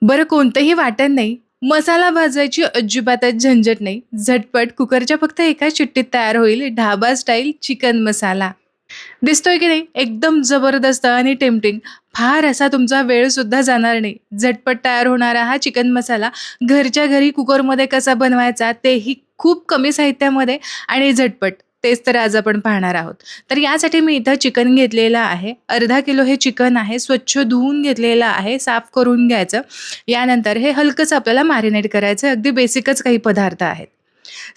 बरं कोणतंही वाटण नाही, मसाला भाजायची अजिबातच झंझट नाही. झटपट कुकरच्या फक्त एका शिट्टीत तयार होईल ढाबा स्टाईल चिकन मसाला. दिसतोय की नाही? एकदम जबरदस्त आणि टेम्प्टिंग. फार असा तुमचा वेळसुद्धा जाणार नाही. झटपट तयार होणारा हा चिकन मसाला घरच्या घरी कुकरमध्ये कसा बनवायचा तेही खूप कमी साहित्यामध्ये आणि झटपट. तेच तर आज आपण पाहणार आहोत. तर यासाठी मी इथं चिकन घेतलेलं आहे. अर्धा किलो हे चिकन आहे. स्वच्छ धुवून घेतलेलं आहे. साफ करून घ्यायचं. यानंतर हे हलकंसं आपल्याला मॅरिनेट करायचं. अगदी बेसिकच काही पदार्थ आहेत.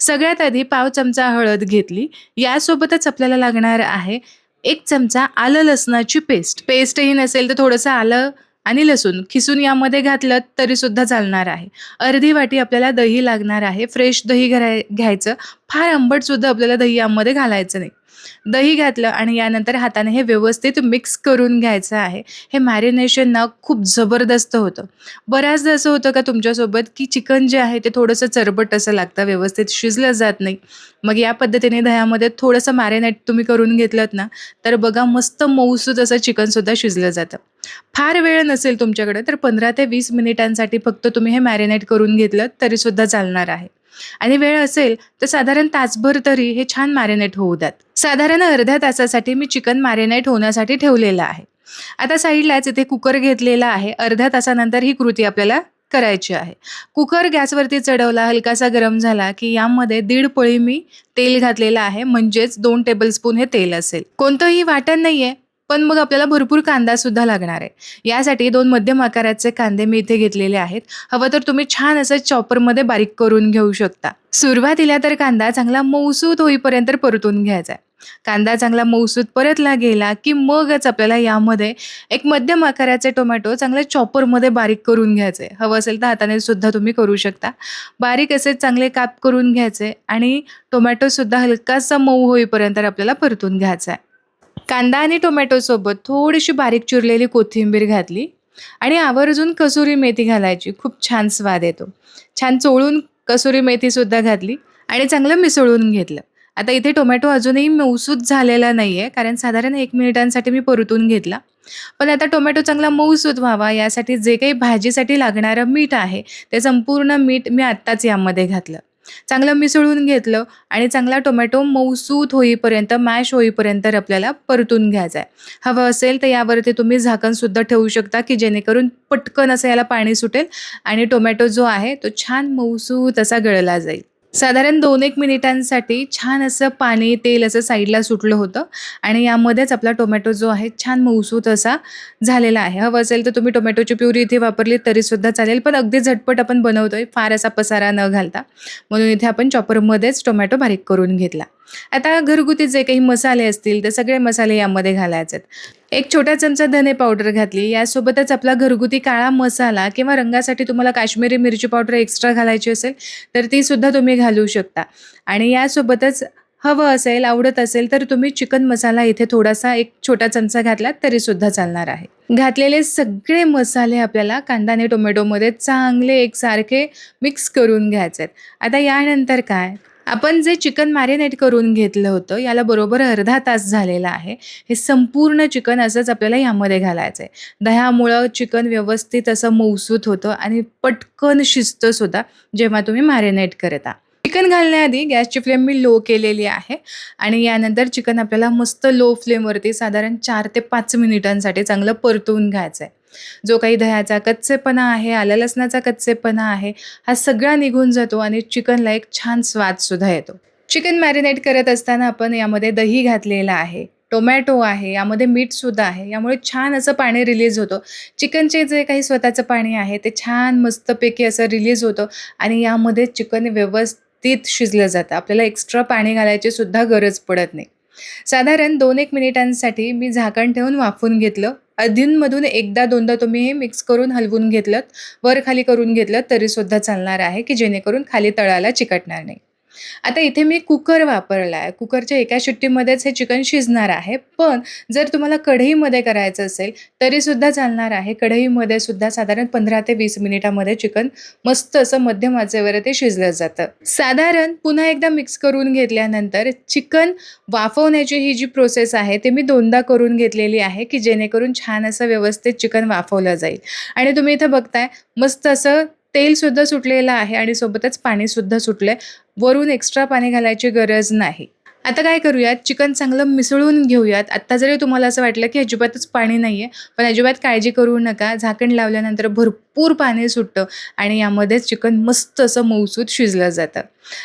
सगळ्यात आधी पाव चमचा हळद घेतली. यासोबतच आपल्याला लागणार आहे 1 चमचा आलं लसणाची पेस्ट. पेस्टही नसेल तर थोडंसं आलं आणि लसूण खिसून यामध्ये घातलं तरी सुद्धा चालणार आहे. अर्धी वाटी आपल्याला दही लागणार आहे. फ्रेश दही घ्यायचं. फार आंबट सुद्धा आपल्याला दही यामध्ये घालायचं नाही. दही घातलं आणि यानंतर हाताने हे व्यवस्थित मिक्स करून घ्यायचं आहे. हे मॅरिनेशन ना खूप जबरदस्त होतं. बऱ्याचदा असं होतं का तुमच्यासोबत, की चिकन जे आहे ते थोडंसं चरबट असं लागतं, व्यवस्थित शिजलं जात नाही. मग या पद्धतीने दह्यामध्ये थोडंसं मॅरिनेट तुम्ही करून घेतलत ना, तर बघा मस्त मऊसूत असं चिकनसुद्धा शिजलं जातं. फार वेळ नसेल तुमच्याकडे तर 15 ते 20 मिनिटांसाठी फक्त तुम्ही हे मॅरिनेट करून घेतलत तरीसुद्धा चालणार आहे. आणि वेळ असेल तर साधारण तासभर तरी हे छान मॅरिनेट होऊ द्यात. साधारण अर्ध्या तासासाठी मी चिकन मॅरिनेट होण्यासाठी ठेवलेलं आहे. आता साईडलाच इथे कुकर घेतलेला आहे. अर्ध्या तासानंतर ही कृती आपल्याला करायची आहे. कुकर गॅसवरती चढवला, हलकासा गरम झाला, की यामध्ये दीड पळी मी तेल घातलेलं आहे. म्हणजेच 2 टेबलस्पून हे तेल असेल. कोणतंही वाटण नाहीये, पण मग आपल्याला भरपूर कांदासुद्धा लागणार आहे. यासाठी 2 मध्यम आकाराचे कांदे मी इथे घेतलेले आहेत. हवं तर तुम्ही छान असं चॉपरमध्ये बारीक करून घेऊ शकता. सुरुवातीला तर कांदा चांगला मऊसूत होईपर्यंत परतून घ्यायचा आहे. कांदा चांगला मऊसूत परतला गेला, की मगच आपल्याला यामध्ये एक मध्यम आकाराचे टोमॅटो चांगले चॉपरमध्ये बारीक करून घ्यायचे. हवं असेल तर हाताने सुद्धा तुम्ही करू शकता. बारीक असे चांगले काप करून घ्यायचे आणि टोमॅटोसुद्धा हलकासा मऊ होईपर्यंत आपल्याला परतून घ्यायचा आहे. कांदा आणि टोमॅटोसोबत थोडीशी बारीक चिरलेली कोथिंबीर घातली आणि आवर्जून कसुरी मेथी घालायची. खूप छान स्वाद येतो. छान चोळून कसुरी मेथीसुद्धा घातली आणि चांगलं मिसळून घेतलं. आता इथे टोमॅटो अजूनही मऊसूत झालेला नाहीये, कारण साधारण 1 मिनिटांसाठी मी परतून घेतला. पण आता टोमॅटो चांगला मऊसूत व्हावा यासाठी जे काही भाजीसाठी लागणारं मीठ आहे, ते संपूर्ण मीठ मी आत्ताच यामध्ये घातलं. चांगलं मिसळून घेतलं आणि चांगला टोमॅटो मऊसूत होईपर्यंत, मॅश होईपर्यंत आपल्याला परतून घ्यायचा आहे. हवं असेल तर यावरती तुम्ही झाकणसुद्धा ठेवू शकता, की जेणेकरून पटकन असं याला पाणी सुटेल आणि टोमॅटो जो आहे तो छान मऊसूत असा गळला जाईल. साधारण 2-1 मिनिटांसाठी छान असं पाणी, तेल असं साईडला सुटलं होतं आणि यामध्येच आपला टोमॅटो जो आहे छान मऊसूत असा झालेला आहे. हवं असेल तर तुम्ही टोमॅटोची प्युरी इथे वापरली तरीसुद्धा चालेल, पण अगदी झटपट आपण बनवतोय, फार असा पसारा न घालता. म्हणून इथे आपण चॉपरमध्येच टोमॅटो बारीक करून घेतला. आता घरगुती जे काही मसाले असतील, ते सगळे मसाले यामध्ये घालायचे आहेत. 1 छोटा चमचा धने पावडर घातली. यासोबतच आपला घरगुती काळा मसाला किंवा रंगासाठी तुम्हाला काश्मीरी मिरची पावडर एक्स्ट्रा घालायची असेल, तर ती सुद्धा तुम्ही घालू शकता. आणि यासोबतच हवं असेल, आवडत असेल, तर तुम्ही चिकन मसाला इथे थोडासा 1 छोटा चमचा घातला तरीसुद्धा चालणार आहे. घातलेले सगळे मसाले आपल्याला कांदा आणि टोमॅटोमध्ये चांगले एकसारखे मिक्स करून घ्यायचे आहेत. आता यानंतर काय? आपण जे चिकन मॅरिनेट करून घेतलं होतं, याला बरोबर अर्धा तास झालेला आहे. हे संपूर्ण चिकन असंच आपल्याला यामध्ये घालायचं आहे. दह्यामुळं चिकन व्यवस्थित असं मऊसूत होतं आणि पटकन शिजतं सुद्धा, जेव्हा तुम्ही मॅरिनेट करता. चिकन घालण्याआधी गॅसची फ्लेम मी लो केलेली आहे आणि यानंतर चिकन आपल्याला मस्त लो फ्लेमवरती साधारण 4 ते 5 मिनिटांसाठी चांगलं परतवून घ्यायचं आहे. जो काही दह्याचा कच्चेपणा आहे, आलं लसणाचा कच्चेपणा आहे, हा सगळा निघून जातो आणि चिकनला एक छान स्वादसुद्धा येतो. चिकन मॅरिनेट करत असताना आपण यामध्ये दही घातलेलं आहे, टोमॅटो आहे, यामध्ये मीठसुद्धा आहे. यामुळे छान असं पाणी रिलीज होतं. चिकनचे जे काही स्वतःचं पाणी आहे, ते छान मस्तपैकी असं रिलीज होतं आणि यामध्ये चिकन व्यवस्थित शिजलं जातं. आपल्याला एक्स्ट्रा पाणी घालायची सुद्धा गरज पडत नाही. साधारण 2-1 मिनिटांसाठी मी झाकण ठेवून वाफवून घेतलं. अधूनमधून एकदा दोनदा तुम्ही हे मिक्स करून हलवून घेतलत, वर-खाली करून घेतलत तरीसुद्धा चालणार आहे, की जेणेकरून खाली तळाला चिकटणार नाही. आता इथे मी कुकर वापरला आहे. कुकरच्या एका शिट्टीमध्येच हे चिकन शिजणार आहे. पण जर तुम्हाला कढईमध्ये करायचं असेल तरीसुद्धा चालणार आहे. कढईमध्ये सुद्धा साधारण 15 ते 20 मिनिटामध्ये चिकन मस्त असं मध्यम आचेवर ते शिजलं जातं. साधारण पुन्हा एकदा मिक्स करून घेतल्यानंतर चिकन वाफवण्याची ही जी प्रोसेस आहे ते मी 2दा करून घेतलेली आहे, की जेणेकरून छान असं व्यवस्थित चिकन वाफवलं जाईल. आणि तुम्ही इथं बघताय मस्त असं तेलसुद्धा सुटलेलं आहे आणि सोबतच पाणीसुद्धा सुटलंय. वरून एक्स्ट्रा पाणी घालायची गरज नाही. आता काय करूयात, चिकन चांगलं मिसळून घेऊयात. आत्ता जरी तुम्हाला असं वाटलं की अजिबातच पाणी नाहीये, पण अजिबात काळजी करू नका. झाकण लावल्यानंतर भरपूर पाणी सुटतं आणि यामध्येच चिकन मस्त असं मऊसूत शिजलं जातं.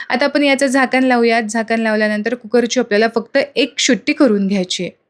आता आपण याचं झाकण लावूयात. झाकण लावल्यानंतर कुकरची आपल्याला फक्त 1 शिट्टी करून घ्यायची आहे.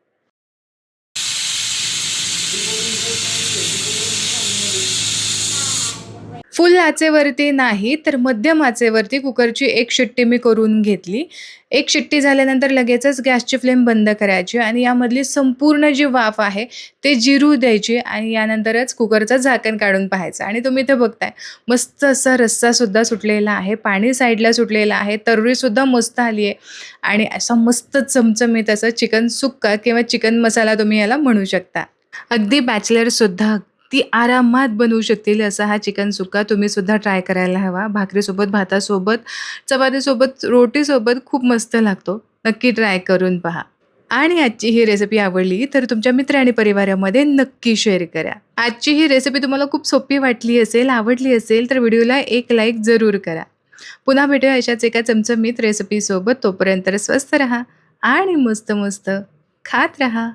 फुल आचेवरती नाही, तर मध्यम आचेवरती कुकरची 1 शिट्टी मी करून घेतली. 1 शिट्टी झाल्यानंतर लगेचच गॅसची फ्लेम बंद करायची आणि यामधली संपूर्ण जी वाफ आहे, ते जिरू द्यायची आणि यानंतरच कुकरचं झाकण काढून पाहायचं आणि तुम्ही इथे बघताय मस्त असा रस्सासुद्धा सुटलेला आहे, पाणी साईडला सुटलेलं आहे, तर्रीसुद्धा मस्त आली आहे आणि असा मस्त चमचमीत असं चिकन सुक्का किंवा चिकन मसाला तुम्ही याला म्हणू शकता. अगदी बॅचलरसुद्धा अगदी आरामात बनवू शकतील असा हा चिकन सुक्का तुम्हीसुद्धा ट्राय करायला हवा. भाकरीसोबत, भातासोबत, चपातीसोबत, रोटीसोबत खूप मस्त लागतो. नक्की ट्राय करून पहा. आणि आजची ही रेसिपी आवडली तर तुमच्या मित्र आणि परिवारामध्ये नक्की शेअर करा. आजची ही रेसिपी तुम्हाला खूप सोपी वाटली असेल, आवडली असेल तर व्हिडिओला एक लाईक जरूर करा. पुन्हा भेटूया अशाच एका चमचमीत रेसिपीसोबत. तोपर्यंत स्वस्थ रहा आणि मस्त मस्त खात रहा.